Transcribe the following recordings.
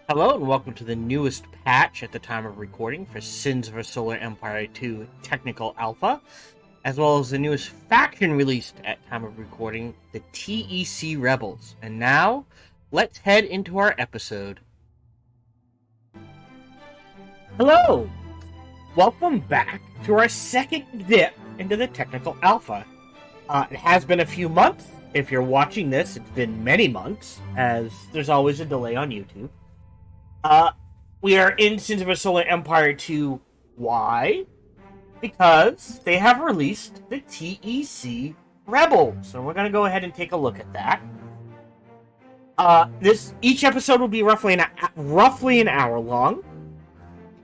Hello and welcome to the newest patch at the time of recording for Sins of a Solar Empire 2 Technical Alpha, as well as the newest faction released at time of recording, the TEC Rebels. And now, let's head into our episode. Hello! Welcome back to our second dip into the Technical Alpha. It has been a few months. If you're watching this, it's been many months, as there's always a delay on YouTube. We are in Sins of a Solar Empire 2. Why? Because they have released the TEC Rebels. So we're going to go ahead and take a look at that. Each episode will be roughly an hour long.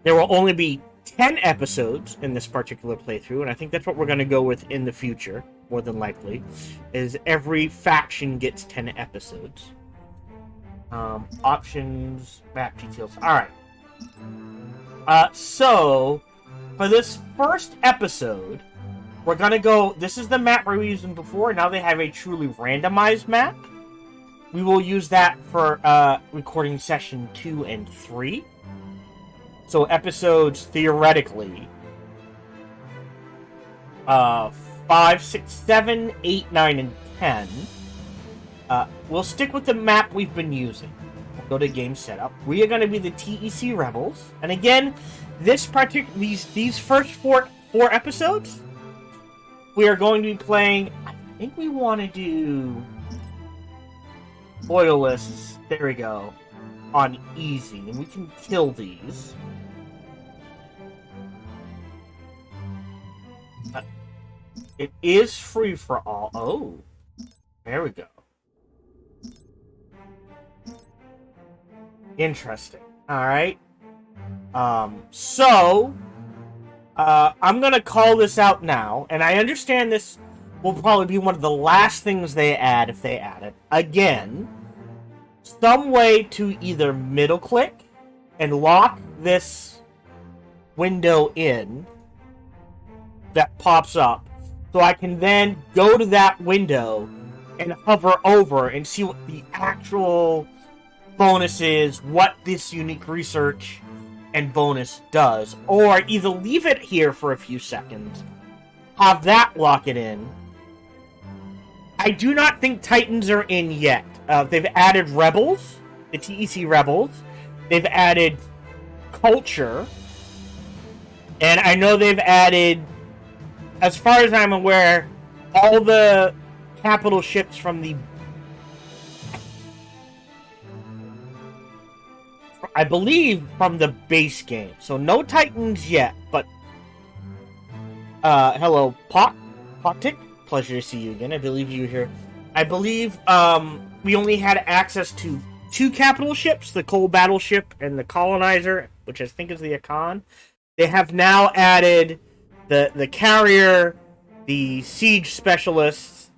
There will only be 10 episodes in this particular playthrough, and I think that's what we're going to go with in the future, more than likely, is every faction gets 10 episodes. Options, map details. Alright. So, for this first episode, we're gonna go... This is the map we were using before. Now they have a truly randomized map. We will use that for recording session 2 and 3. So, episodes, theoretically, 5, 6, 7, 8, 9, and 10. We'll stick with the map we've been using. We'll go to game setup. We are going to be the TEC Rebels, and again, these first four episodes, we are going to be playing. I think we want to do loyalists. There we go, on easy, and we can kill these. It is free for all. Oh, there we go. Interesting. Alright. I'm gonna call this out now, and I understand this will probably be one of the last things they add if they add it. Again, some way to either middle click and lock this window in that pops up, so I can then go to that window and hover over and see what the actual bonuses, what this unique research and bonus does, or either leave it here for a few seconds, have that lock it in. I do not think Titans are in yet. They've added Rebels, the TEC Rebels. They've added Culture, and I know they've added, as far as I'm aware, all the capital ships from the, I believe, from the base game. So no Titans yet, but hello, Potic. Pleasure to see you again. I believe you were here. I believe we only had access to 2 capital ships, the Coal Battleship and the Colonizer, which I think is the Akan. They have now added the Carrier, the Siege Specialists,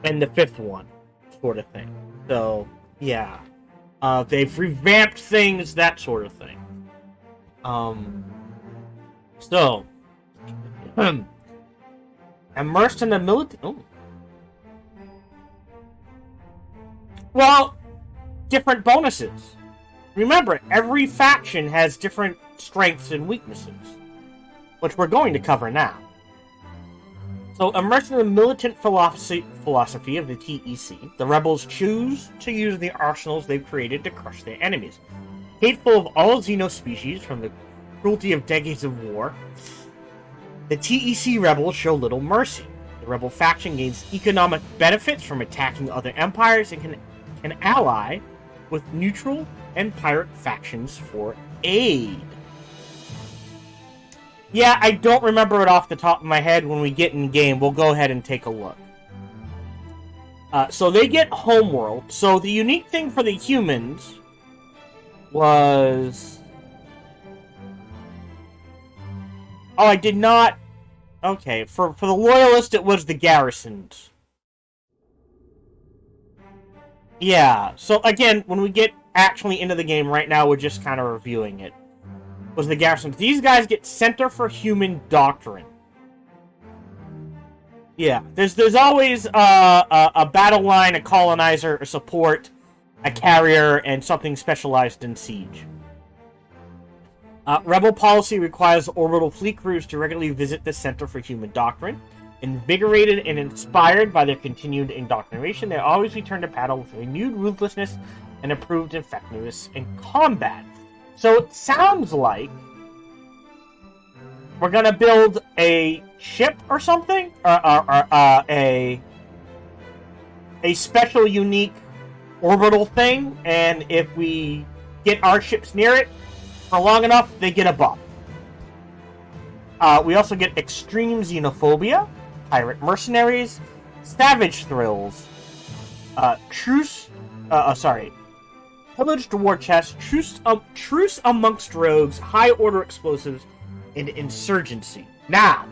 and the 5th one, sort of thing. So, yeah. They've revamped things, that sort of thing. Immersed in the military... Oh. Well, different bonuses. Remember, every faction has different strengths and weaknesses, which we're going to cover now. So, immersed in the militant philosophy of the TEC, the rebels choose to use the arsenals they've created to crush their enemies. Hateful of all xenospecies from the cruelty of decades of war, the TEC rebels show little mercy. The rebel faction gains economic benefits from attacking other empires and can ally with neutral and pirate factions for aid. Yeah, I don't remember it off the top of my head. When we get in game, we'll go ahead and take a look. So they get Homeworld. So the unique thing for the humans was... Oh, I did not... Okay, for the Loyalist, it was the Garrisons. Yeah, so again, when we get actually into the game right now, we're just kind of reviewing it. Was the Garrisons. These guys get Center for Human Doctrine. Yeah, there's always a battle line, a colonizer, a support, a carrier, and something specialized in siege. Rebel policy requires orbital fleet crews to regularly visit the Center for Human Doctrine. Invigorated and inspired by their continued indoctrination, they always return to battle with renewed ruthlessness and improved effectiveness in combat. So it sounds like we're gonna build a ship or something, a special, unique orbital thing, and if we get our ships near it for long enough, they get a buff. We also get extreme xenophobia, pirate mercenaries, savage thrills, pillaged war chest, truce amongst rogues, high order explosives, and insurgency. Now,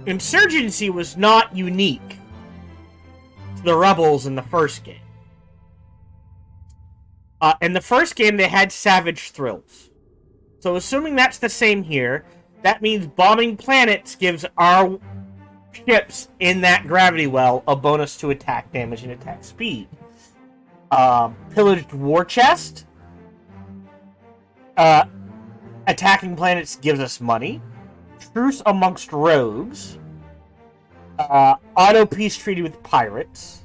insurgency was not unique to the rebels in the first game. In the first game, they had savage thrills. So assuming that's the same here, that means bombing planets gives our ships in that gravity well a bonus to attack damage and attack speed. Pillaged war chest. Attacking planets gives us money. Truce amongst rogues. Auto peace treaty with pirates.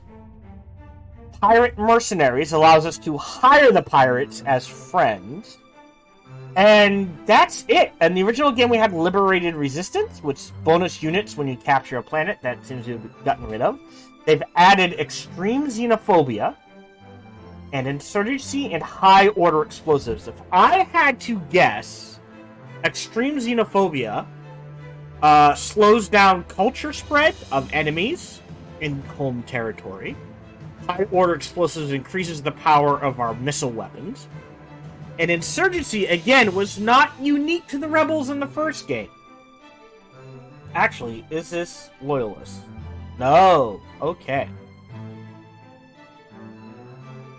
Pirate mercenaries allows us to hire the pirates as friends. And that's it. In the original game, we had liberated resistance, which bonus units when you capture a planet. That seems to have gotten rid of. They've added extreme xenophobia and insurgency and high order explosives. If I had to guess, extreme xenophobia slows down culture spread of enemies in home territory. High order explosives increases the power of our missile weapons. And insurgency, again, was not unique to the rebels in the first game. Actually, is this loyalist? No. Okay.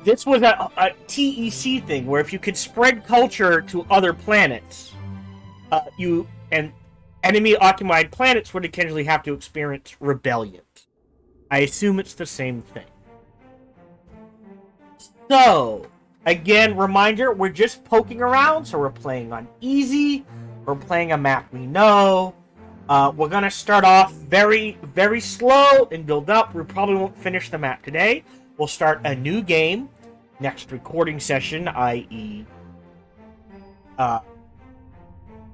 This was a TEC thing, where if you could spread culture to other planets, and enemy-occupied planets would occasionally have to experience rebellion. I assume it's the same thing. So, again, reminder, we're just poking around, so we're playing on easy, we're playing a map we know, we're going to start off very, very slow and build up. We probably won't finish the map today. We'll start a new game next recording session, i.e.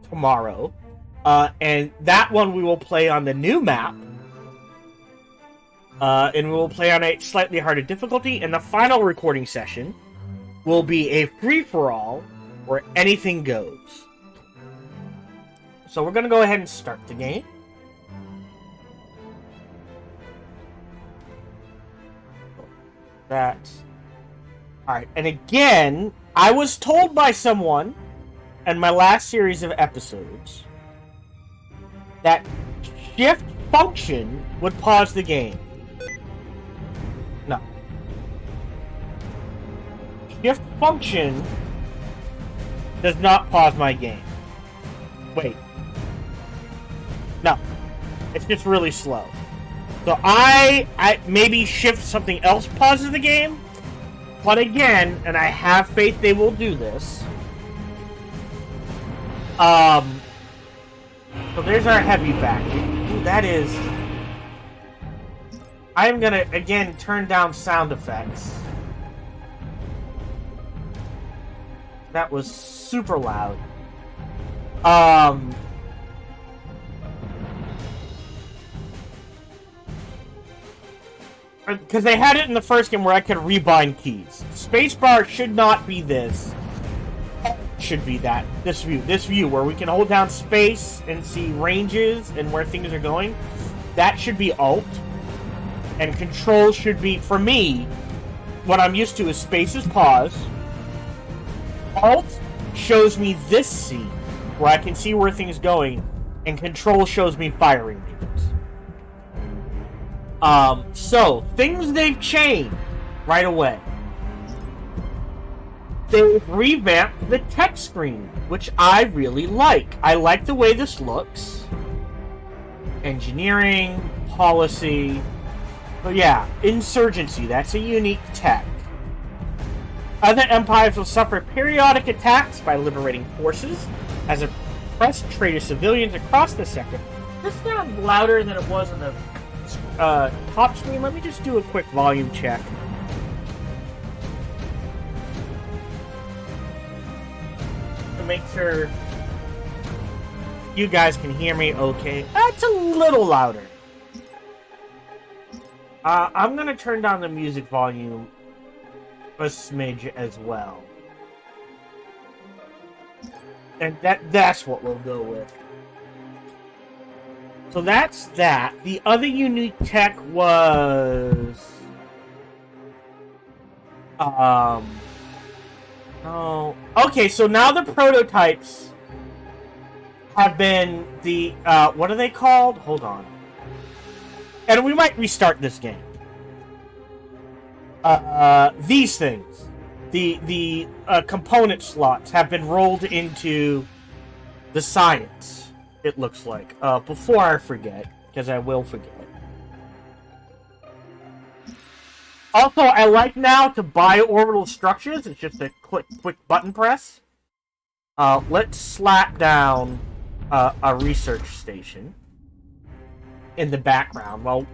tomorrow. And that one we will play on the new map. And we will play on a slightly harder difficulty. And the final recording session will be a free-for-all where anything goes. So we're going to go ahead and start the game. That's... Alright, and again, I was told by someone in my last series of episodes that shift function would pause the game. No. Shift function does not pause my game. Wait. No. It's just really slow. So I maybe shift something else pauses the game. But again, and I have faith they will do this. So there's our heavy factory. Ooh, that is... I'm gonna, again, turn down sound effects. That was super loud. Because they had it in the first game where I could rebind keys. Spacebar should not be this. It should be that. This view where we can hold down space and see ranges and where things are going. That should be Alt. And Control should be, for me, what I'm used to is space is pause. Alt shows me this scene where I can see where things are going. And Control shows me firing meters. So, things they've changed right away. They've revamped the text screen, which I really like. I like the way this looks. Engineering, policy, So yeah, insurgency, that's a unique tech. Other empires will suffer periodic attacks by liberating forces as oppressed traitor civilians across the sector. This sounds louder than it was on the top screen. Let me just do a quick volume check. To make sure you guys can hear me okay. It's a little louder. I'm gonna turn down the music volume a smidge as well. And that's what we'll go with. So that's that. The other unique tech was... Oh. Okay, so now the prototypes have been the... what are they called? Hold on. And we might restart this game. These things. The component slots have been rolled into the science, it looks like. Before I forget, because I will forget. Also, I like now to buy orbital structures. It's just a quick button press. Let's slap down a research station in the background while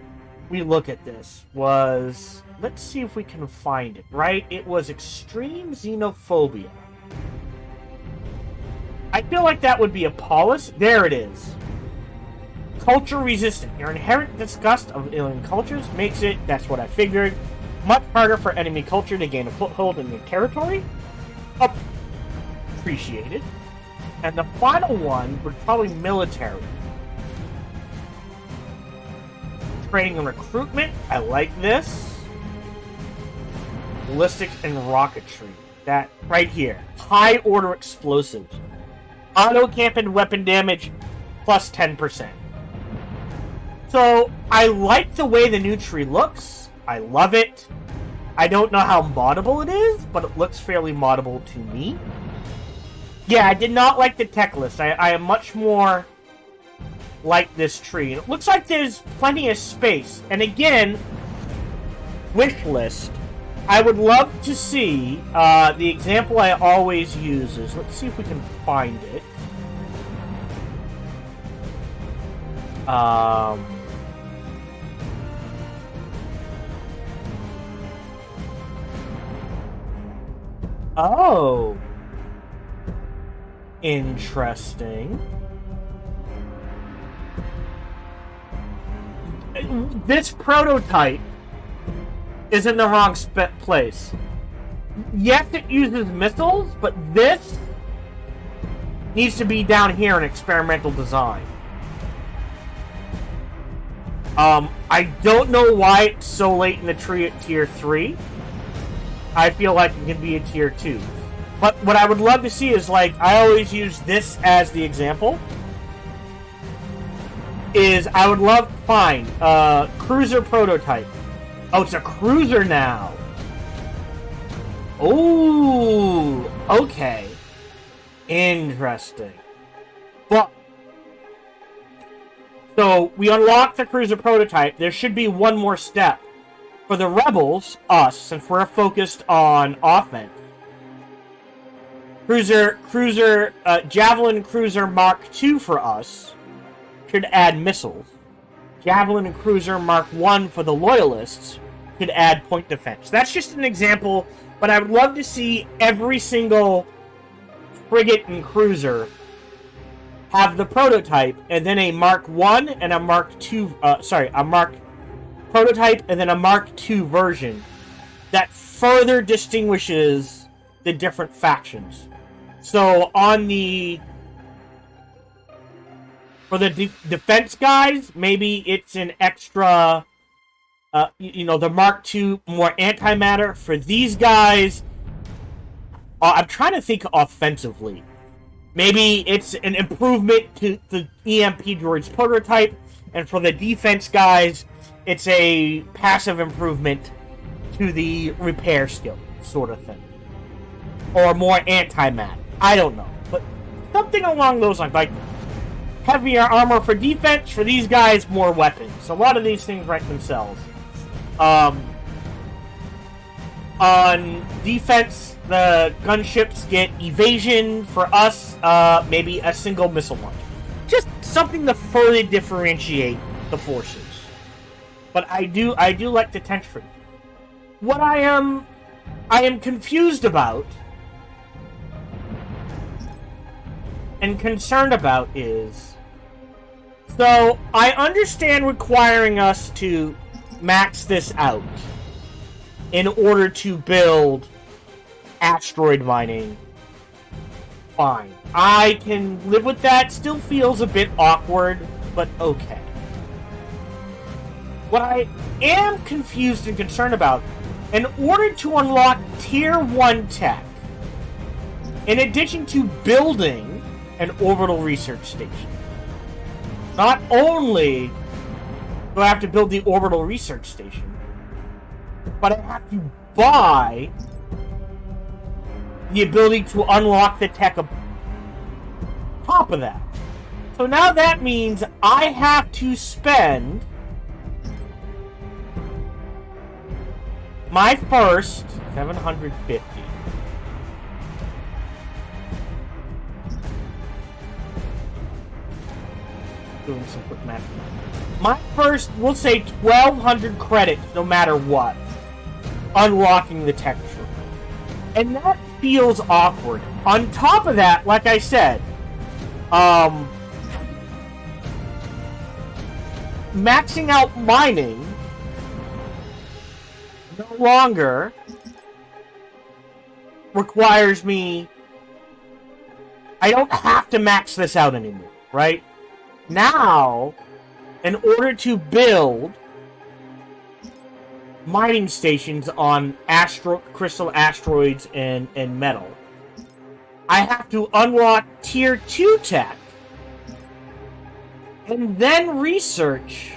we look at this. Let's see if we can find it, right? It was extreme xenophobia. I feel like that would be a polis. There it is. Culture resistant. Your inherent disgust of alien cultures makes it, that's what I figured, much harder for enemy culture to gain a foothold in your territory. Appreciated. And the final one was probably military. Training and recruitment. I like this. Ballistics and rocketry. That right here. High order explosives. Auto camp and weapon damage plus 10%. So I like the way the new tree looks. I love it. I don't know how moddable it is, but it looks fairly moddable to me. Yeah, I did not like the tech list. I am much more like this tree. It looks like there's plenty of space. And again, wish list. I would love to see, the example I always use is, let's see if we can find it. Oh. Interesting. This prototype is in the wrong place. Yes, it uses missiles, but this needs to be down here in experimental design. I don't know why it's so late in the tree at tier 3. I feel like it can be a tier 2. But what I would love to see is, like, I always use this as the example. Is I would love to find cruiser prototype. Oh, it's a cruiser now. Oh, okay. Interesting. Well, so we unlock the cruiser prototype. There should be one more step. For the Rebels, us, since we're focused on offense. Javelin Cruiser Mark II for us should add missiles. Javelin Cruiser Mark I for the Loyalists could add point defense. That's just an example, but I would love to see every single frigate and cruiser have the prototype, and then a Mark I and a Mark II, a Mark prototype and then a Mark II version that further distinguishes the different factions. So on for the defense guys, maybe it's an extra, the Mark II more antimatter. For these guys, I'm trying to think offensively. Maybe it's an improvement to the EMP droid's prototype, and for the defense guys, it's a passive improvement to the repair skill, sort of thing. Or more antimatter. I don't know. But something along those lines. Like, heavier armor for defense. For these guys, more weapons. So a lot of these things write themselves. On defense, the gunships get evasion. For us, maybe a single missile launch. Just something to further differentiate the forces. But I do like the tension. What I am confused about and concerned about is, so I understand requiring us to max this out in order to build asteroid mining. Fine. I can live with that. Still feels a bit awkward, but okay. What I am confused and concerned about, in order to unlock Tier 1 tech, in addition to building an orbital research station, not only do I have to build the orbital research station, but I have to buy the ability to unlock the tech on top of that. So now that means I have to spend my first 750. Doing some quick math. My first, we'll say 1,200 credits, no matter what, unlocking the texture. And that feels awkward. On top of that, like I said, maxing out mining no longer requires me... I don't have to max this out anymore, right? Now, in order to build mining stations on crystal asteroids and metal, I have to unlock Tier 2 tech and then research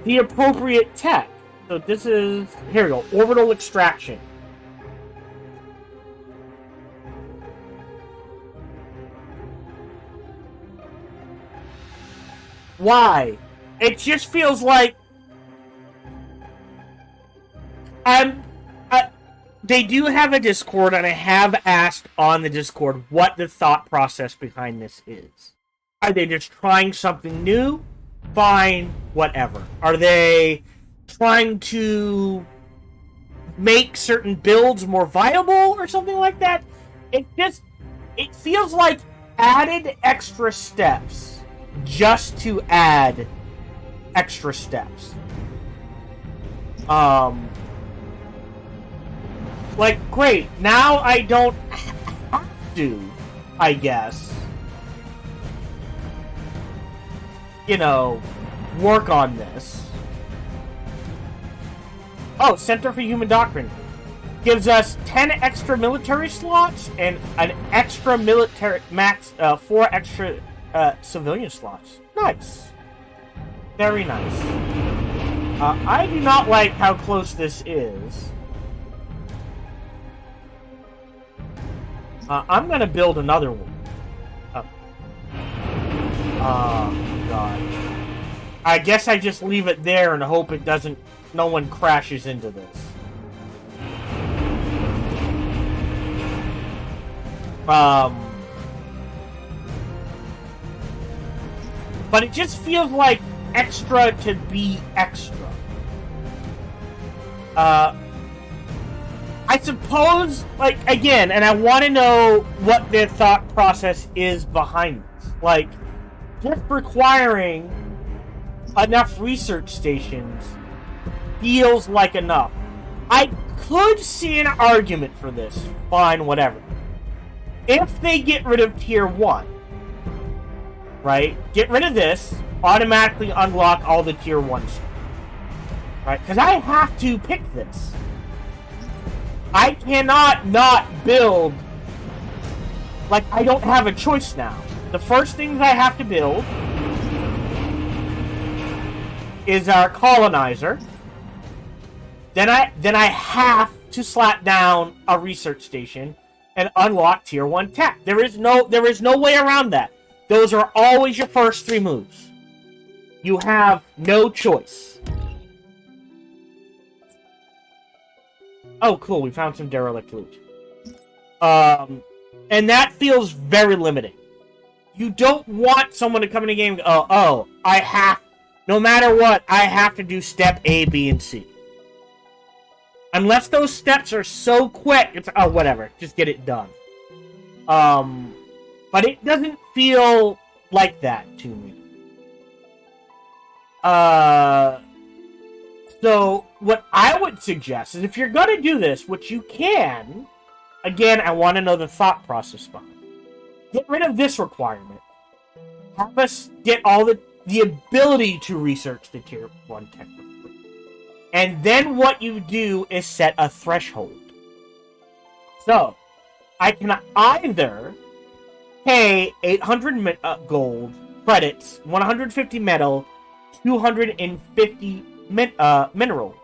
the appropriate tech. So this is, here we go, orbital extraction. Why? It just feels like they do have a Discord, and I have asked on the Discord what the thought process behind this is. Are they just trying something new? Fine, whatever. Are they trying to make certain builds more viable or something like that? It feels like added extra steps just to add extra steps. Like, great, now I don't have to, I guess, you know, work on this. Oh, Center for Human Doctrine gives us 10 extra military slots and an extra military max, 4 extra civilian slots. Nice. Very nice. I do not like how close this is. I'm gonna build another one. Oh, God. I guess I just leave it there and hope it doesn't... no one crashes into this. But it just feels like extra to be extra. I suppose, like, again, and I want to know what their thought process is behind this. Like, just requiring enough research stations feels like enough. I could see an argument for this. Fine, whatever. If they get rid of Tier 1, right? Get rid of this, automatically unlock all the Tier 1 stuff. Right? Because I have to pick this. I cannot not build... like, I don't have a choice now. The first things I have to build is our colonizer. Then I have to slap down a research station and unlock Tier 1 tech. There is no way around that. Those are always your first 3 moves. You have no choice. Oh, cool, we found some derelict loot. And that feels very limiting. You don't want someone to come in the game and go, oh, no matter what, I have to do step A, B, and C. Unless those steps are so quick, it's, oh, whatever, just get it done. But it doesn't feel like that to me. So, what I would suggest is if you're gonna do this, which you can, again, I want to know the thought process behind it. Get rid of this requirement. Have us get all the ability to research the Tier 1 tech for free. And then what you do is set a threshold. So, I can either pay 800 gold credits, 150 metal, 250 minerals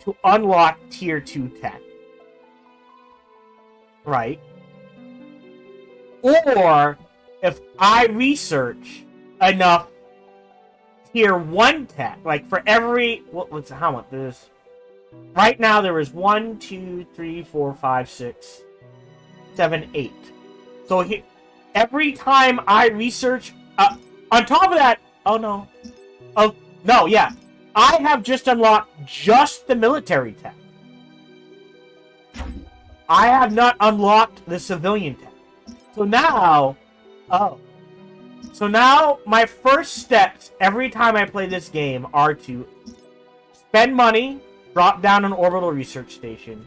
to unlock Tier 2 tech. Right? Or, if I research enough Tier 1 tech, like for every... how much? There's... Right now there is 1, 2, 3, 4, 5, 6, 7, 8. So every time I research... on top of that... Oh, no. Oh, no, yeah. I have just unlocked just the military tech. I have not unlocked the civilian tech. So now... Oh. So now, my first steps every time I play this game are to spend money, drop down an orbital research station,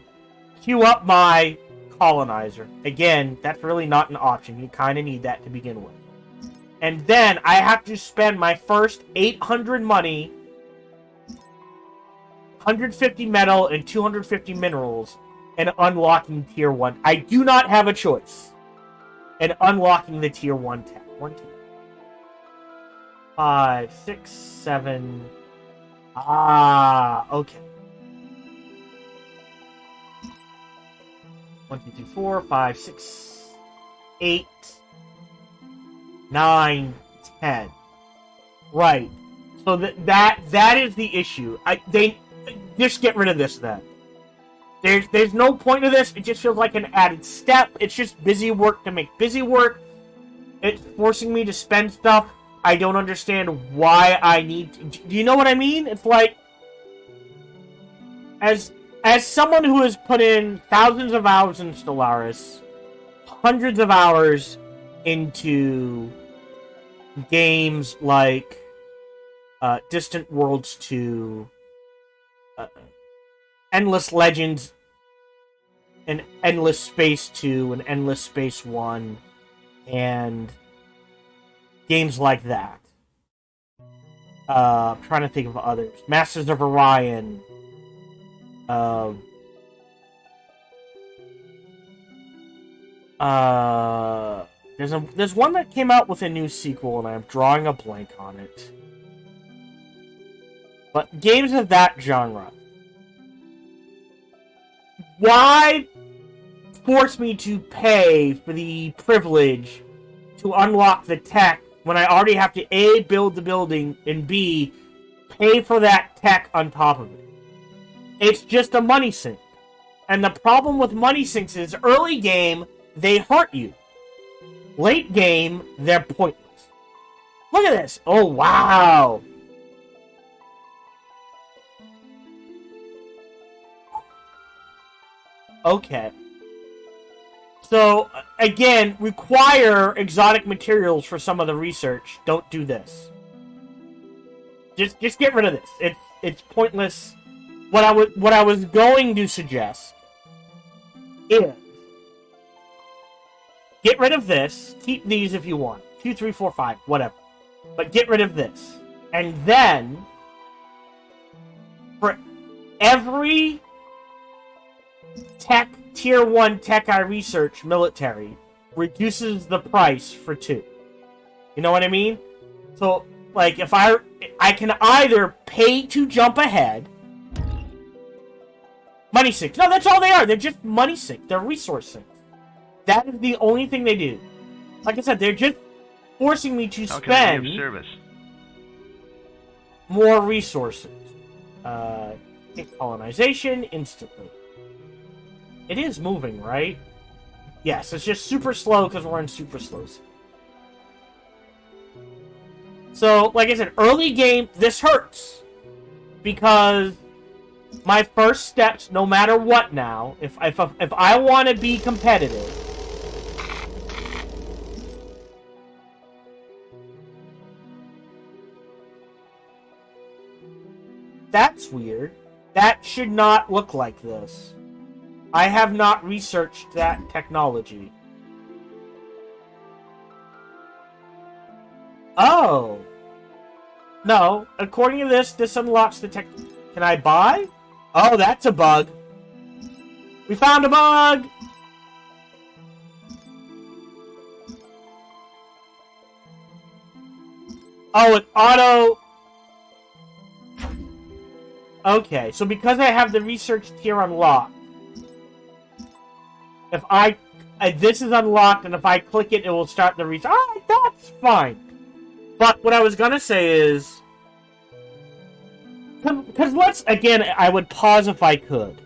queue up my colonizer. Again, that's really not an option. You kind of need that to begin with. And then I have to spend my first 800 money, 150 metal, and 250 minerals in unlocking Tier 1. I do not have a choice in unlocking the Tier 1 tech. 1, 2, 5, 6, 7. Okay. 1, 2, 3, 4, 5, 6, 8, 9, 10. Right. So that is the issue. They just get rid of this then. There's no point to this. It just feels like an added step. It's just busy work to make busy work. It's forcing me to spend stuff I don't understand why I need to. Do you know what I mean? It's like, as someone who has put in thousands of hours in Stellaris, hundreds of hours into games like Distant Worlds 2, Endless Legends, and Endless Space 2, and Endless Space 1, and games like that. I'm trying to think of others. Masters of Orion. There's one that came out with a new sequel, and I'm drawing a blank on it. But games of that genre. Why force me to pay for the privilege to unlock the tech when I already have to A, build the building, and B, pay for that tech on top of it? It's just a money sink. And the problem with money sinks is early game, they hurt you. Late game, they're pointless. Look at this. Oh, wow. Okay. So, again, require exotic materials for some of the research. Don't do this. Just get rid of this. It's pointless. What I was going to suggest is get rid of this. Keep these if you want. 2, 3, 4, 5, whatever. But get rid of this. And then, for every Tier 1 tech I research military reduces the price for 2. You know what I mean? So, like, if I can either pay to jump ahead. Money sinks. No, that's all they are. They're just money sinks. They're resource sinks. That is the only thing they do. Like I said, they're just forcing me to spend more resources. Hit colonization instantly. It is moving, right? Yes, it's just super slow because we're in super slow speed. So, like I said, early game, this hurts. Because my first steps, no matter what now, if I want to be competitive, that's weird. That should not look like this. I have not researched that technology. Oh. No, according to this unlocks the tech... Can I buy? Oh, that's a bug. We found a bug! Oh, it auto... Okay, so because I have the research tier unlocked, if I... this is unlocked, and if I click it, it will start the research. Ah, that's fine. But what I was gonna say is... Because let's... Again, I would pause if I could.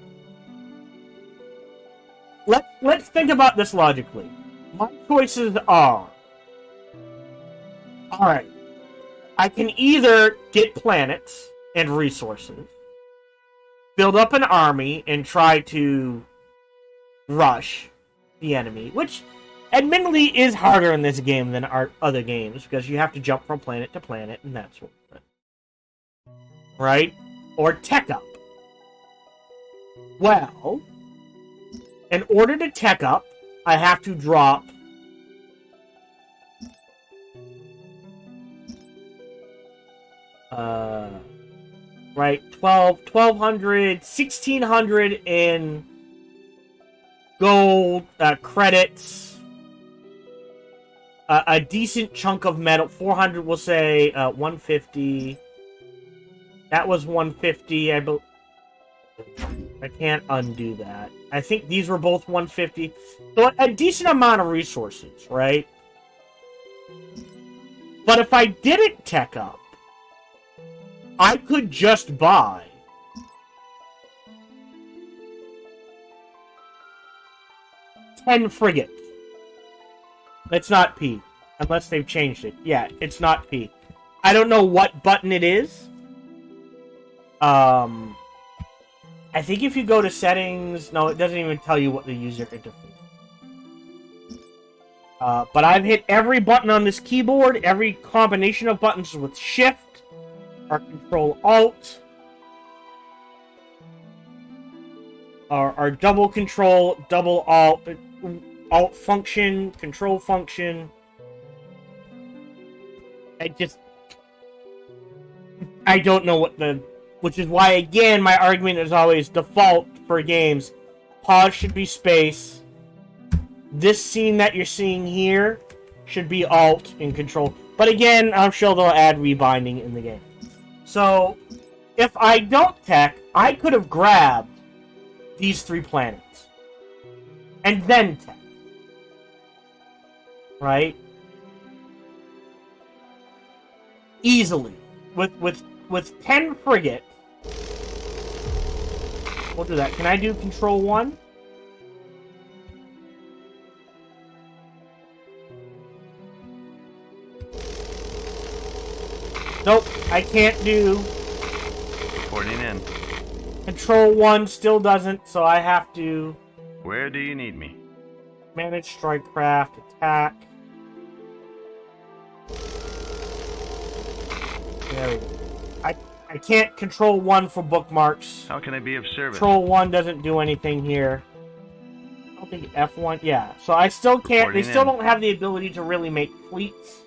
Let's think about this logically. My choices are... Alright. I can either get planets and resources, build up an army, and try to rush the enemy, which admittedly is harder in this game than our other games, because you have to jump from planet to planet and that sort of thing. Right? Or tech up. Well, in order to tech up, I have to drop right, 1200, 1600 in gold, credits, a decent chunk of metal, 400, we'll say, 150. That was 150, I can't undo that. I think these were both 150. So a decent amount of resources, right? But if I didn't tech up, I could just buy ten frigates. It's not P, unless they've changed it. Yeah, it's not P. I don't know what button it is. I think if you go to settings... No, it doesn't even tell you what the user interface is. But I've hit every button on this keyboard, every combination of buttons with Shift, or Control-Alt, or double Control, double Alt, Alt function, Control function. I don't know what the... Which is why, again, my argument is always default for games. Pause should be space. This scene that you're seeing here should be Alt and Control. But again, I'm sure they'll add rebinding in the game. So, if I don't tech, I could have grabbed these 3 planets. And then tech. Right? Easily. With 10 frigates. We'll do that. Can I do Control 1? Nope, I can't do... Reporting in. Control 1 still doesn't, so I have to... Where do you need me? Manage, strike, craft, attack. There we go. I can't Control 1 for bookmarks. How can I be of service? Control 1 doesn't do anything here. I don't think F1... Yeah, so I still can't... They still don't have the ability to really make fleets.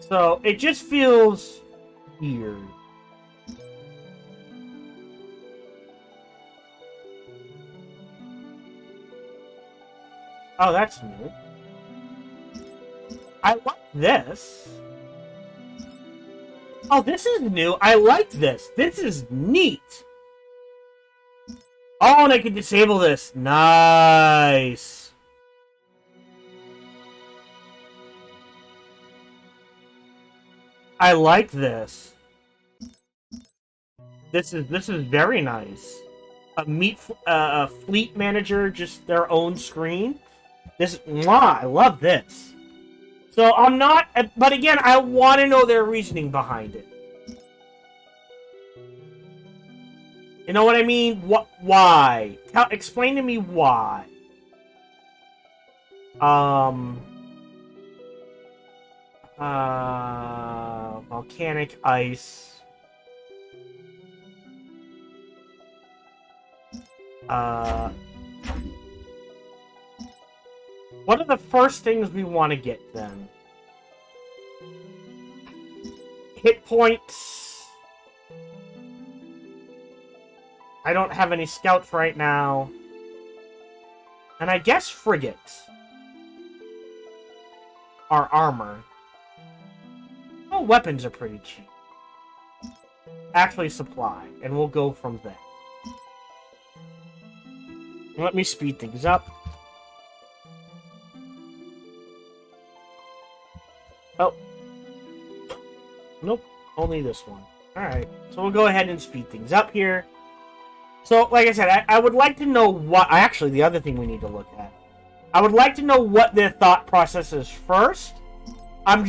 So, it just feels weird. Oh, that's new. I like this. Oh, this is new. I like this. This is neat. Oh, and I can disable this. Nice. I like this. This is very nice. A fleet manager, just their own screen. I love this. So I'm not, but again, I want to know their reasoning behind it. You know what I mean? Why? Explain to me why. Volcanic ice. What are the first things we want to get then? Hit points. I don't have any scouts right now. And I guess frigates. Our armor. Oh, weapons are pretty cheap. Actually, supply. And we'll go from there. Let me speed things up. Oh. Nope. Only this one. Alright. So we'll go ahead and speed things up here. So, like I said, I would like to know what... Actually, the other thing we need to look at. I would like to know what their thought process is first. I'm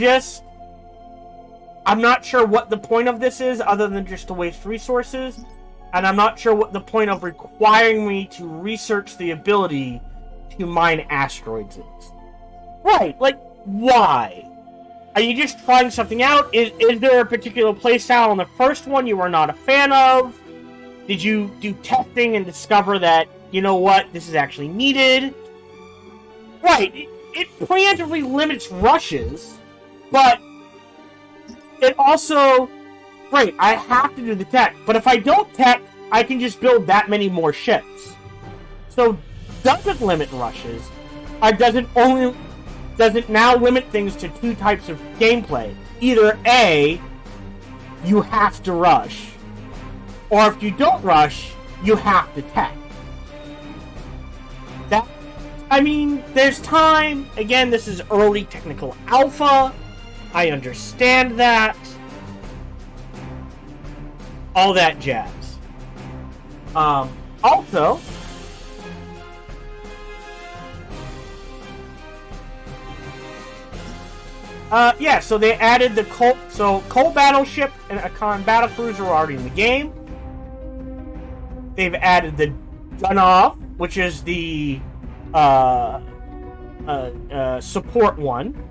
not sure what the point of this is, other than just to waste resources. And I'm not sure what the point of requiring me to research the ability to mine asteroids is. Right, like, why? Are you just trying something out? Is there a particular playstyle on the first one you were not a fan of? Did you do testing and discover that, you know what, this is actually needed? Right, it preemptively limits rushes, but it also... Great, I have to do the tech, but if I don't tech, I can just build that many more ships. So, does it limit rushes? Or does it now limit things to two types of gameplay? Either A, you have to rush, or if you don't rush, you have to tech. There's time. Again, this is early technical alpha. I understand that. All that jazz. Also, yeah, so they added the Coal Battleship and a Khan Battlecruiser are already in the game. They've added the Gun-Off, which is the support one.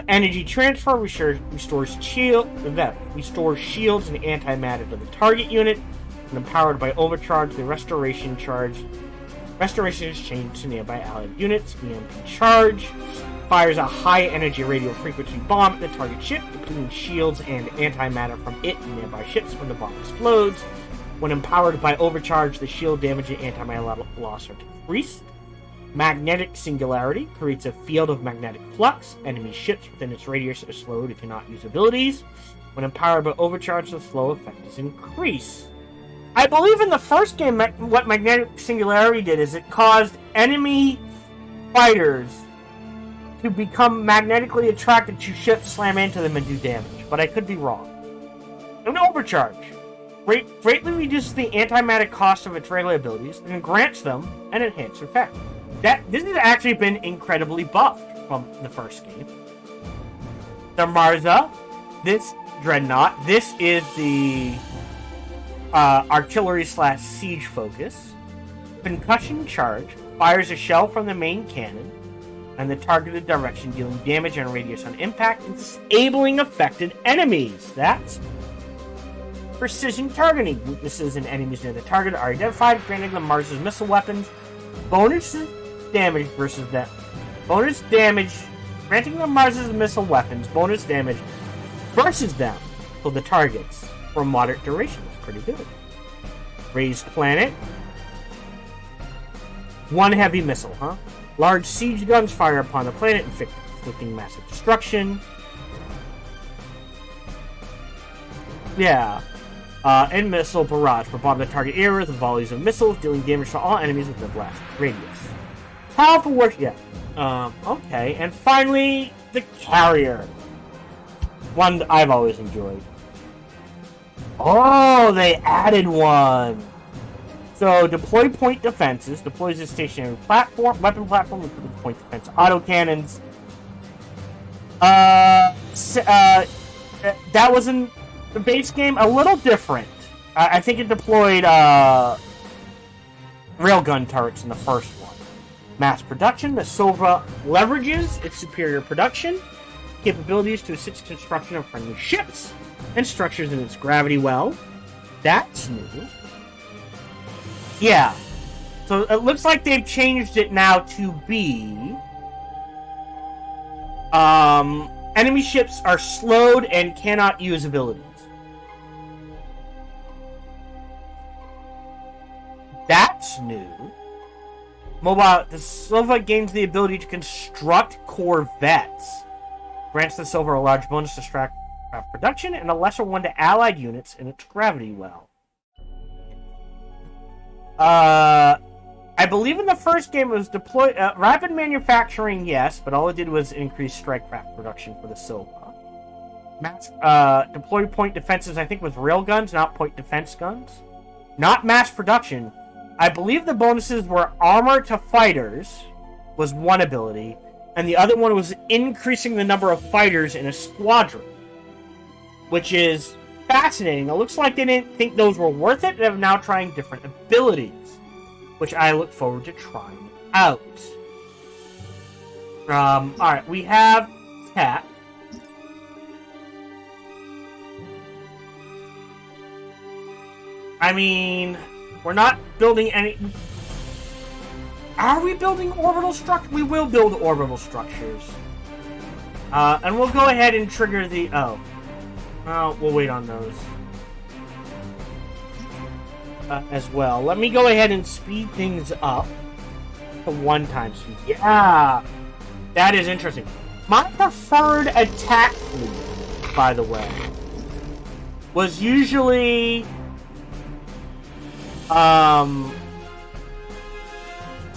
Energy transfer restores shields and antimatter to the target unit. And empowered by overcharge, the restoration is changed to nearby allied units. EMP charge fires a high energy radio frequency bomb at the target ship, depleting shields and antimatter from it and nearby ships when the bomb explodes. When empowered by overcharge, the shield damage and antimatter loss are decreased. Magnetic Singularity creates a field of magnetic flux. Enemy ships within its radius are slowed if you cannot use abilities. When empowered by overcharge, the slow effect is increased. I believe in the first game, what Magnetic Singularity did is it caused enemy fighters to become magnetically attracted to ships, slam into them, and do damage. But I could be wrong. An overcharge greatly reduces the antimatter cost of its regular abilities and grants them an enhanced effect. This has actually been incredibly buffed from the first game. The Marza, this Dreadnought, this is the artillery/siege focus. Concussion charge fires a shell from the main cannon and the targeted direction, dealing damage and radius on impact and disabling affected enemies. That's precision targeting. Weaknesses in enemies near the target are identified, granting the Mars's missile weapons bonus damage versus them. Bonus damage, granting the Mars's missile weapons bonus damage versus them. So the targets for moderate duration is pretty good. Raised planet. One heavy missile, huh? Large siege guns fire upon the planet, inflicting massive destruction. Yeah. and missile barrage. Bombard the target area with volleys of missiles, dealing damage to all enemies with the blast radius. Powerful work, yeah. Okay, and finally, the carrier. One that I've always enjoyed. Oh, they added one. So, deploy point defenses. Deploys a stationary weapon platform with point defense autocannons. That was in the base game a little different. I think it deployed railgun turrets in the first one. Mass production. The Sova leverages its superior production capabilities to assist construction of friendly ships and structures in its gravity well. That's new. Yeah. So it looks like they've changed it now to be... enemy ships are slowed and cannot use abilities. That's new. Mobile, the Sova gains the ability to construct corvettes. Grants the Sova a large bonus to craft production and a lesser one to allied units in its gravity well. I believe in the first game it was deployed rapid manufacturing, yes, but all it did was increase strike craft production for the Sova. Deploy point defenses, I think, with railguns, not point defense guns. Not mass production. I believe the bonuses were armor to fighters was one ability, and the other one was increasing the number of fighters in a squadron, which is fascinating. It looks like they didn't think those were worth it, and are now trying different abilities, which I look forward to trying out. Alright, we have TEC. I mean, we're not building any... Are we building orbital structures? We will build orbital structures. And we'll go ahead and trigger the... Oh, we'll wait on those. As well. Let me go ahead and speed things up to 1x speed. Yeah! That is interesting. My preferred attack fleet, by the way, was usually...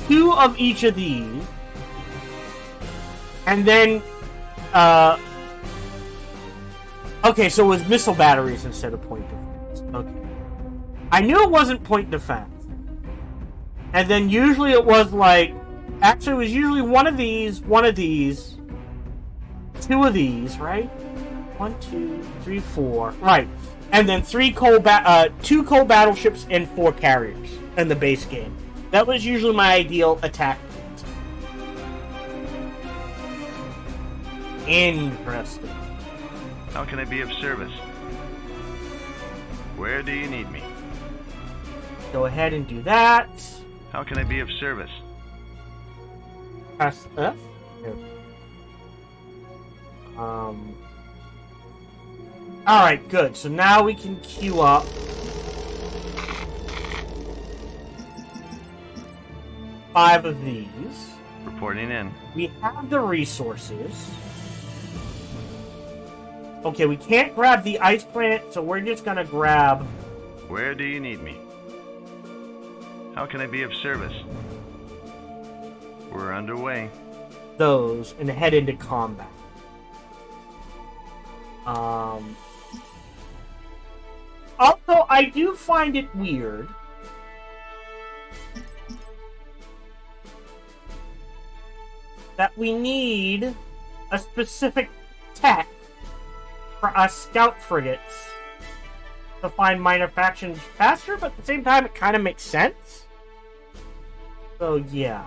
two of each of these, and then, okay, so it was missile batteries instead of point defense. Okay. I knew it wasn't point defense. And then usually it was like, actually it was usually one of these, two of these, right? 1, 2, 3, 4, right. And then two coal battleships and 4 carriers in the base game. That was usually my ideal attack. Interesting. How can I be of service? Where do you need me? Go ahead and do that. How can I be of service? Press F. Alright, good. So now we can queue up. Five of these. Reporting in. We have the resources. Okay, we can't grab the ice planet, so we're just gonna grab... Where do you need me? How can I be of service? We're underway. Those and head into combat. Also, I do find it weird that we need a specific tech for us scout frigates to find minor factions faster, but at the same time it kind of makes sense. So yeah.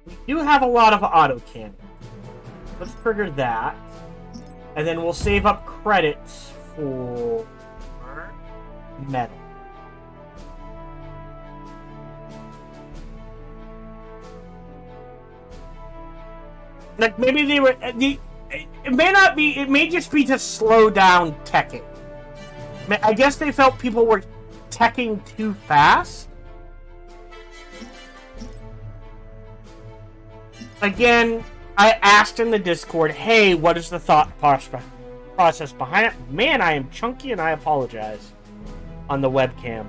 We do have a lot of autocannon. Let's trigger that. And then we'll save up credits for metal. Like, maybe they were... it may not be... It may just be to slow down teching. I guess they felt people were teching too fast. again, I asked in the Discord, hey, what is the thought process behind it? Man, I am chunky and I apologize on the webcam.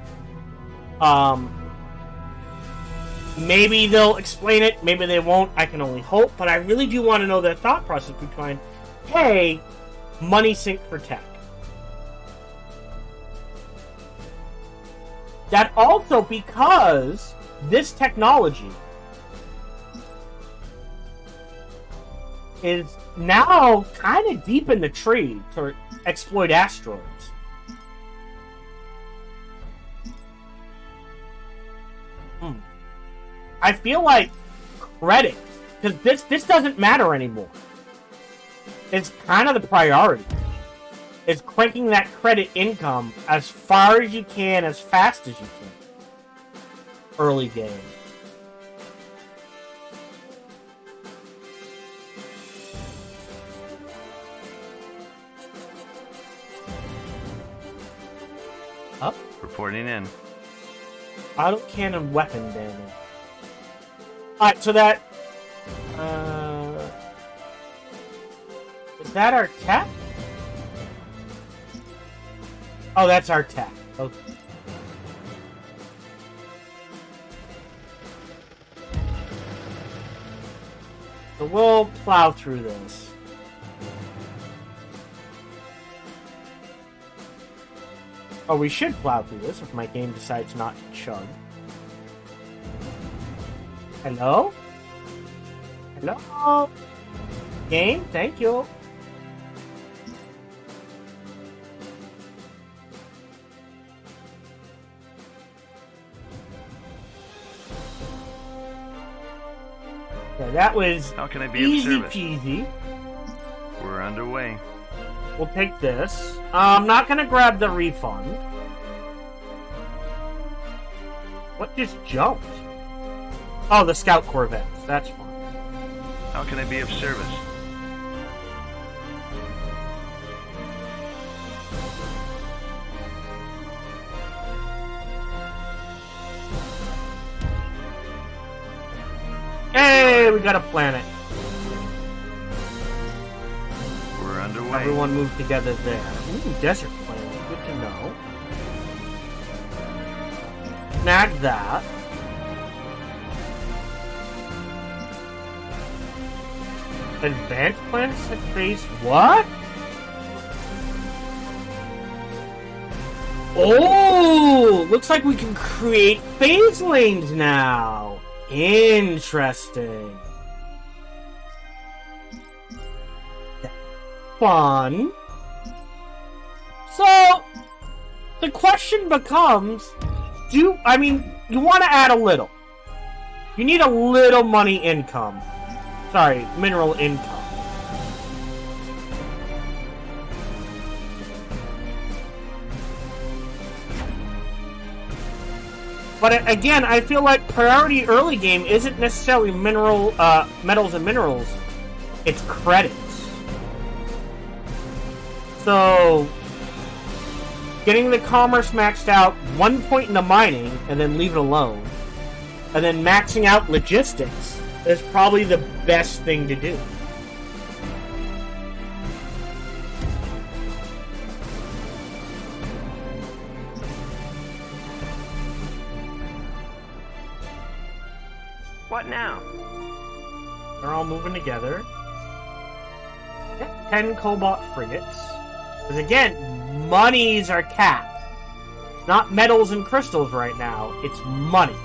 Maybe they'll explain it, maybe they won't, I can only hope, but I really do want to know their thought process behind, hey, money sink for tech. That also because this technology is now kind of deep in the tree to exploit asteroids. I feel like credits, because this doesn't matter anymore. It's kind of the priority. It's cranking that credit income as far as you can, as fast as you can. Early game. Up. Reporting in. Autocannon weapon damage. Alright, so that... is that our tech? Oh, that's our tech. Okay. So we'll plow through this. Oh, we should plow through this if my game decides not to chug. Hello? Hello? Game, thank you. Yeah, that was How can I be easy of service? peasy. We're underway. We'll take this. I'm not gonna grab the refund. What just jumped? Oh, the scout corvettes. That's fine. How can I be of service? Hey, we got a planet. We're underway. Everyone move together there. Ooh, desert planet. Good to know. Snag that. Advanced planets at base. What? Oh! Looks like we can create phase lanes now. Interesting. Fun. So, the question becomes, you want to add a little. You need a little money income. Sorry, mineral income. But again, I feel like priority early game isn't necessarily metals and minerals. It's credits. So, getting the commerce maxed out, 1 point in the mining, and then leave it alone. And then maxing out logistics is probably the best thing to do. What now? They're all moving together. 10 cobalt frigates. Because again, monies are capped. It's not metals and crystals right now, it's money.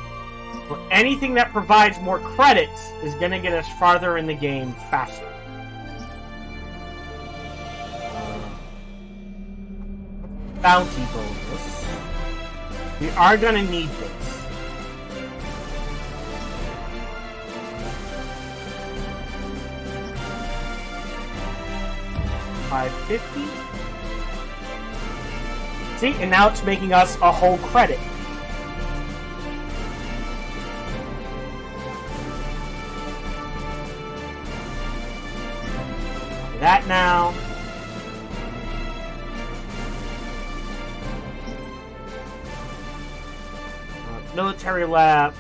So anything that provides more credits is going to get us farther in the game faster. Bounty bonus. We are going to need this. $550. See, and now it's making us a whole credit. That now. Military lab.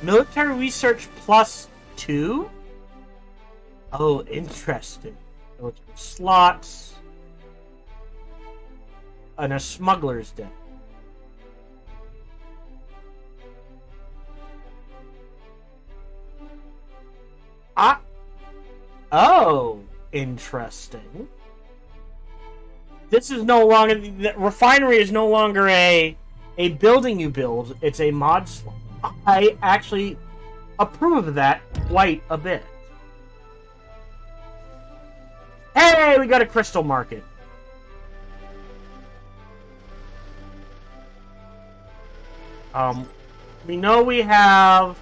Military research +2? Oh, interesting. Slots and a smuggler's den. Oh, interesting. This is no longer... The refinery is no longer a building you build. It's a mod slot. I actually approve of that quite a bit. Hey, we got a crystal market. We know we have...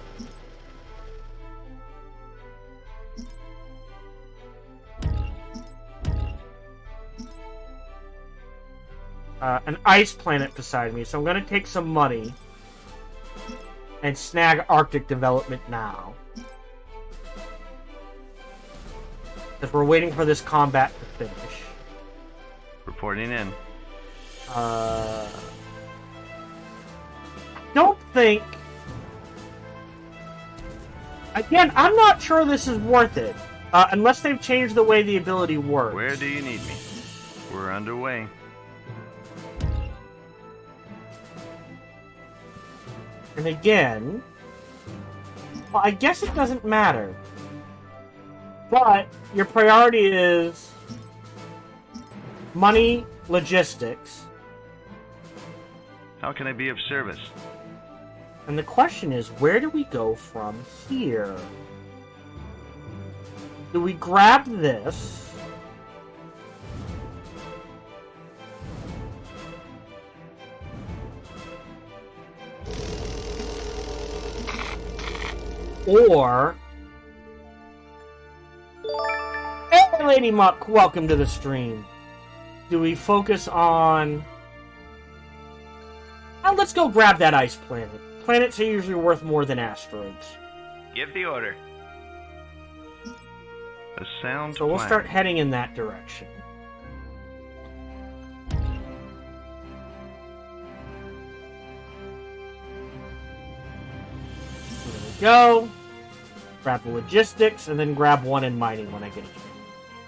an ice planet beside me, so I'm going to take some money and snag Arctic development now. Because we're waiting for this combat to finish. Reporting in. Don't think... Again, I'm not sure this is worth it. Unless they've changed the way the ability works. Where do you need me? We're underway. And again... Well, I guess it doesn't matter. But your priority is... money, logistics. How can I be of service? And the question is, where do we go from here? Do we grab this? Or... Hey, Lady Muck, welcome to the stream. Do we focus on... let's go grab that ice planet. Planets are usually worth more than asteroids. Give the order. A sound So we'll plan. start heading in that direction. There we go. Grab the logistics, and then grab one in mining when I get it.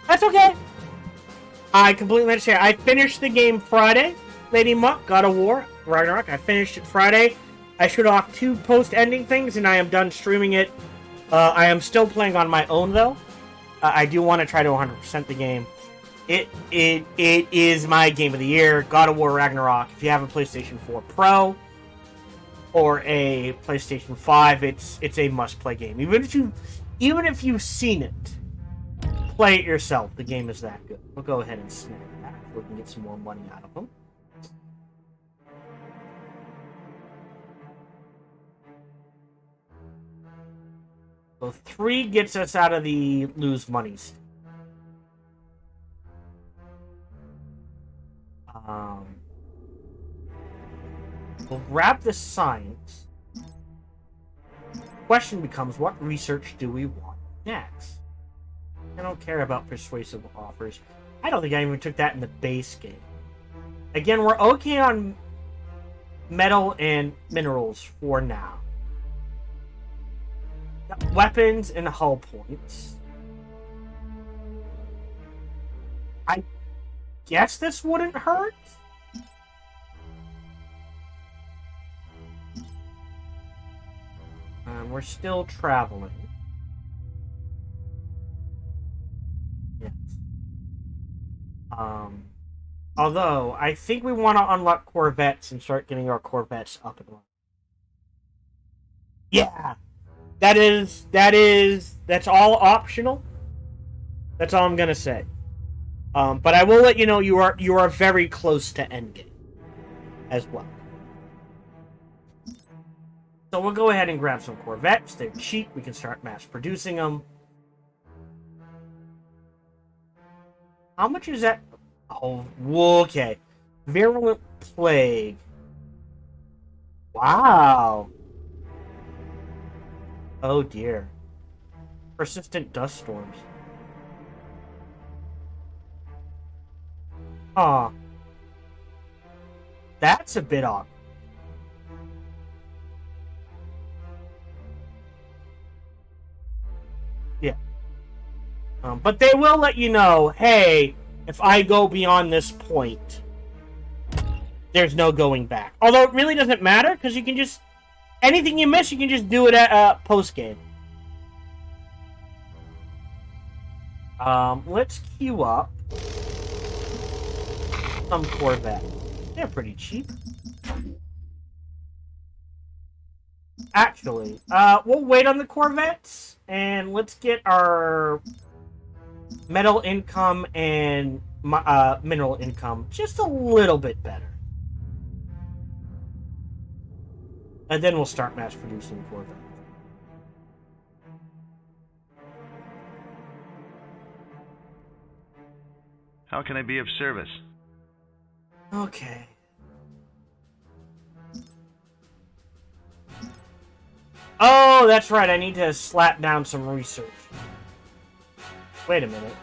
That's okay! I completely understand. I finished the game Friday. Lady Muck, God of War, Ragnarok. I finished it Friday. I shut off 2 post-ending things, and I am done streaming it. I am still playing on my own, though. I do want to try to 100% the game. It is my game of the year, God of War Ragnarok. If you have a PlayStation 4 Pro or a PlayStation 5, it's a must-play game. Even if you've seen it, play it yourself. The game is that good. We'll go ahead and snag that. We can get some more money out of them. So 3 gets us out of the lose money state. We'll grab the science. Question becomes, what research do we want next? I don't care about persuasive offers. I don't think I even took that in the base game. Again, we're okay on metal and minerals for now. Got weapons and hull points. I guess this wouldn't hurt. We're still traveling. Yes. Although, I think we want to unlock Corvettes and start getting our Corvettes up and running. Yeah! That's all optional. That's all I'm gonna say. But I will let you know you are very close to endgame as well. So we'll go ahead and grab some Corvettes. They're cheap. We can start mass producing them. How much is that? Oh, okay. Virulent Plague. Wow. Oh dear. Persistent dust storms. Aw. That's a bit odd. Yeah. But they will let you know, hey, if I go beyond this point, there's no going back. Although it really doesn't matter, because you can just... Anything you miss, you can just do it at post-game. Let's queue up some Corvettes. They're pretty cheap. Actually, we'll wait on the Corvettes, and let's get our metal income and mineral income just a little bit better. And then we'll start mass producing Corvettes. How can I be of service? Okay. Oh, that's right. I need to slap down some research. Wait a minute.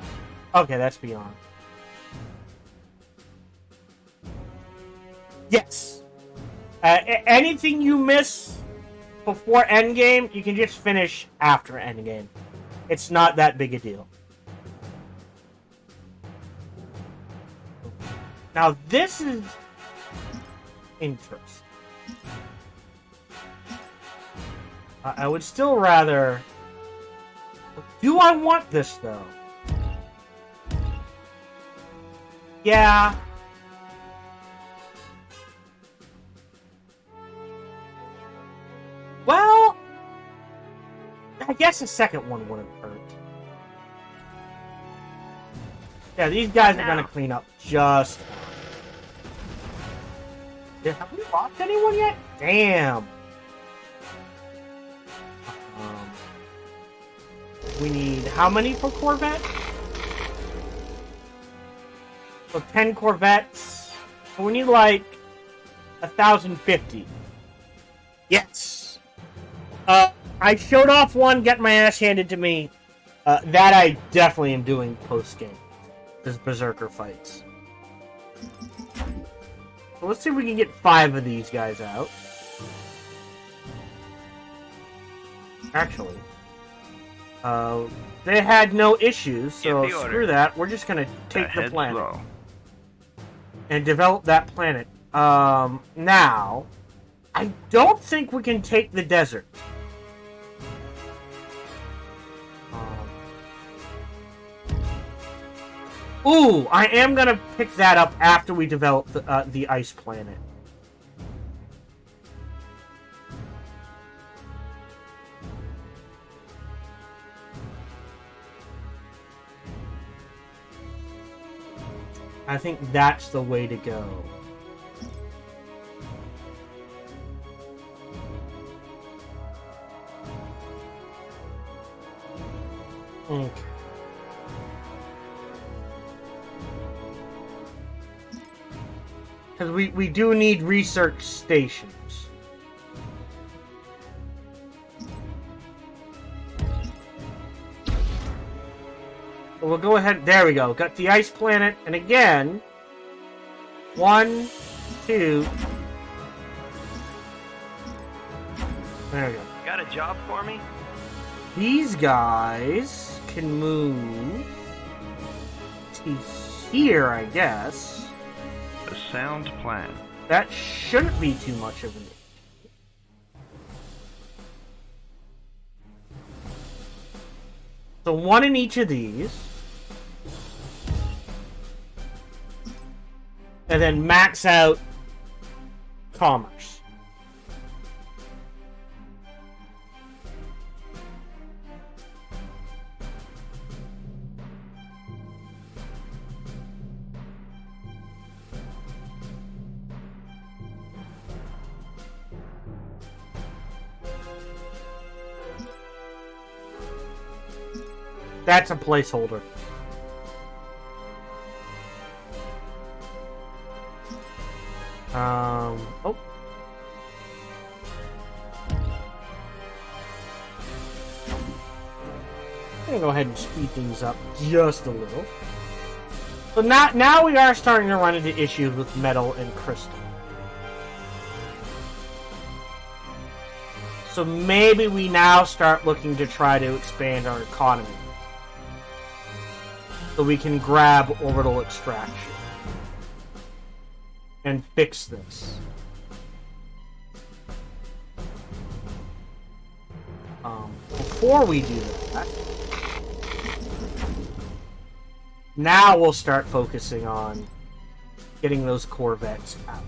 Okay, that's beyond. Yes. Anything you miss before endgame, you can just finish after endgame. It's not that big a deal. Now, this is interesting. I would still rather... Do I want this, though? Yeah. Well... I guess a second one wouldn't hurt. Yeah, these guys are gonna clean up just fine. Yeah, have we lost anyone yet? Damn. We need how many for Corvette? So 10 Corvettes. So we need like 1,050. Yes. I showed off one, get my ass handed to me. That I definitely am doing post game. This Berserker fights. So let's see if we can get 5 of these guys out. Actually. They had no issues, so screw that. We're just gonna take the planet and develop that planet. Now, I don't think we can take the desert. Ooh, I am gonna pick that up after we develop the ice planet. I think that's the way to go. Okay. Because we do need research stations. We'll go ahead. There we go. Got the ice planet. And again, 1, 2. There we go. Got a job for me? These guys can move to here, I guess. A sound plan. That shouldn't be too much of an issue. So 1 in each of these. And then max out commerce. That's a placeholder. Oh. I'm gonna go ahead and speed things up just a little. So now we are starting to run into issues with metal and crystal. So maybe we now start looking to try to expand our economy. so we can grab orbital extraction and fix this. Before we do that, now we'll start focusing on getting those Corvettes out.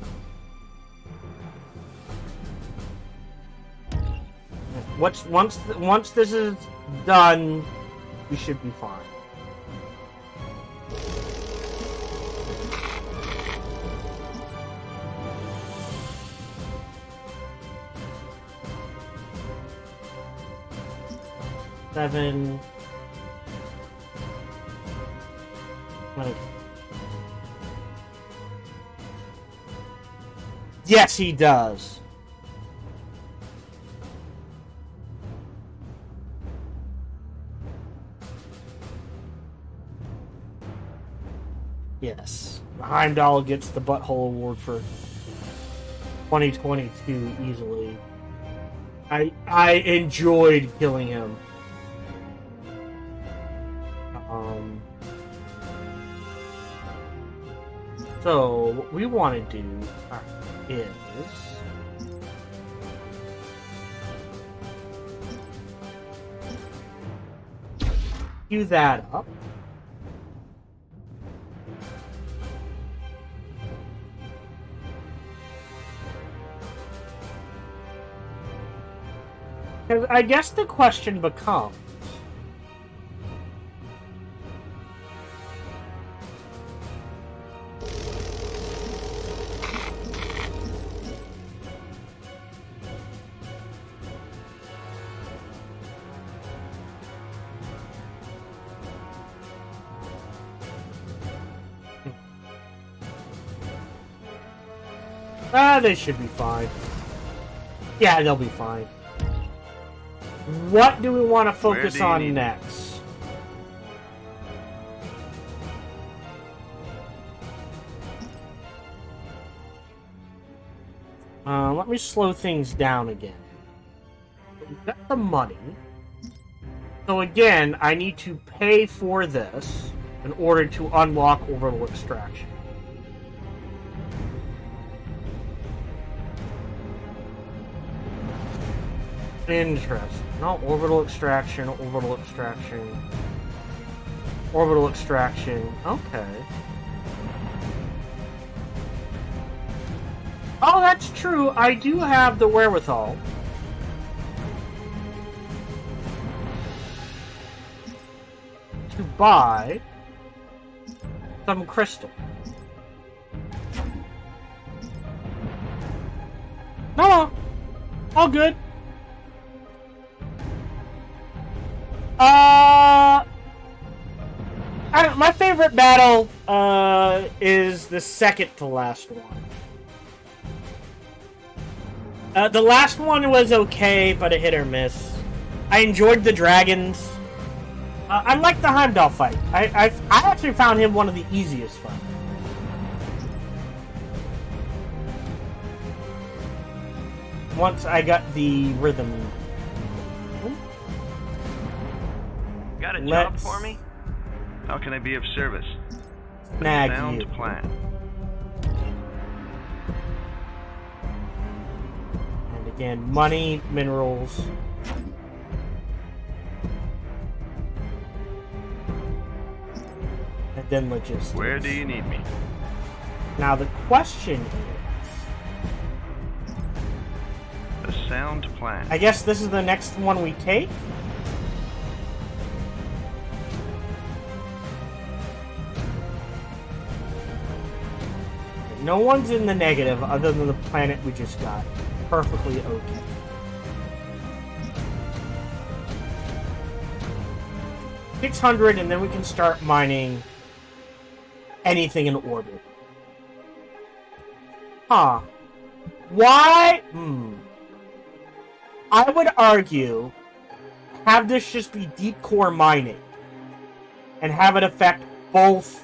Once this is done, we should be fine. Seven. Okay. Yes, he does. Yes. Heimdall gets the Butthole Award for 2022 easily. I enjoyed killing him. So, what we want to do is... queue that up. Because I guess the question becomes... they should be fine. Yeah, they'll be fine. What do we want to focus on next? Let me slow things down again. We've got the money. So again, I need to pay for this in order to unlock orbital extraction. Interesting. No, orbital extraction, orbital extraction. Orbital extraction. Okay. Oh, that's true. I do have the wherewithal. To buy some crystal. No, all good. My favorite battle is the second to last one. The last one was okay, but a hit or miss. I enjoyed the dragons. I like the Heimdall fight. I actually found him one of the easiest fights. Once I got the rhythm. Got a job for me? How can I be of service? Snag Sound you. plan. And again, money, minerals. And then logistics. Where do you need me? Now the question is... A sound plan. I guess this is the next one we take? No one's in the negative other than the planet we just got. Perfectly okay. $600, and then we can start mining anything in orbit. Huh. Why? I would argue have this just be deep core mining and have it affect both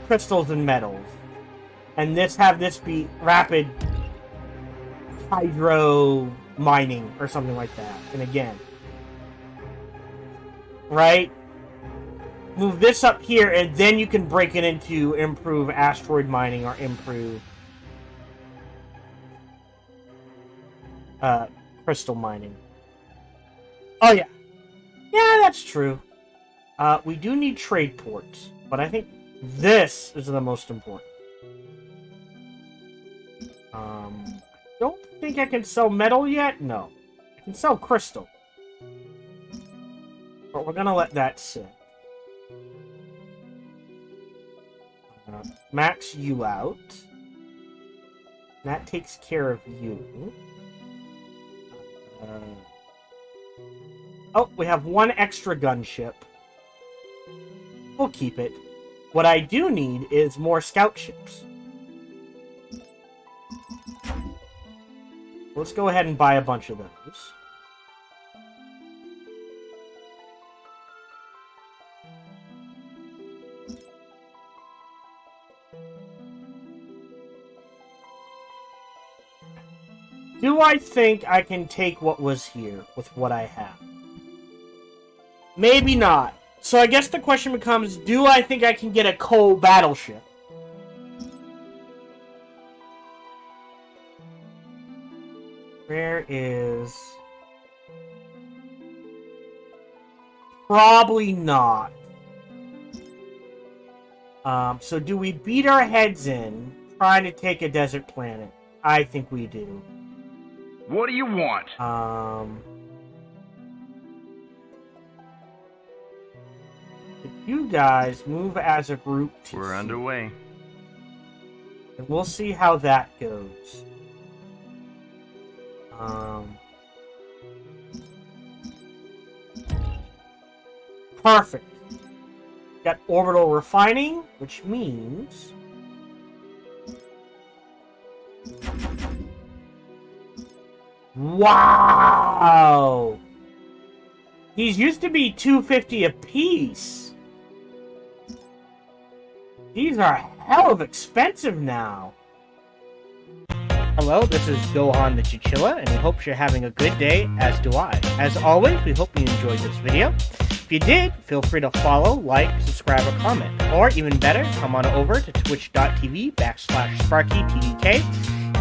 crystals and metals, and have this be rapid hydro mining or something like that. And again, right? Move this up here, and then you can break it into improve asteroid mining or improve crystal mining. Oh, yeah. Yeah, that's true. We do need trade ports, but I think this is the most important. I don't think I can sell metal yet. No. I can sell crystal. But we're gonna let that sit. Max you out. That takes care of you. Oh, we have one extra gunship. We'll keep it. What I do need is more scout ships. Let's go ahead and buy a bunch of those. Do I think I can take what was here with what I have? Maybe not. So I guess the question becomes, do I think I can get a coal battleship? Where is... Probably not. So do we beat our heads in trying to take a desert planet? I think we do. What do you want? If you guys move as a group to We're underway. and we'll see how that goes. Perfect. Got orbital refining, which means... Wow! These used to be $250 a piece. These are hell of expensive now. Hello, this is Gohan the Chichilla, and we hope you're having a good day, as do I. As always, we hope you enjoyed this video. If you did, feel free to follow, like, subscribe, or comment. Or, even better, come on over to twitch.tv/SparkyTDK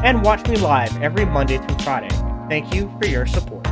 and watch me live every Monday through Friday. Thank you for your support.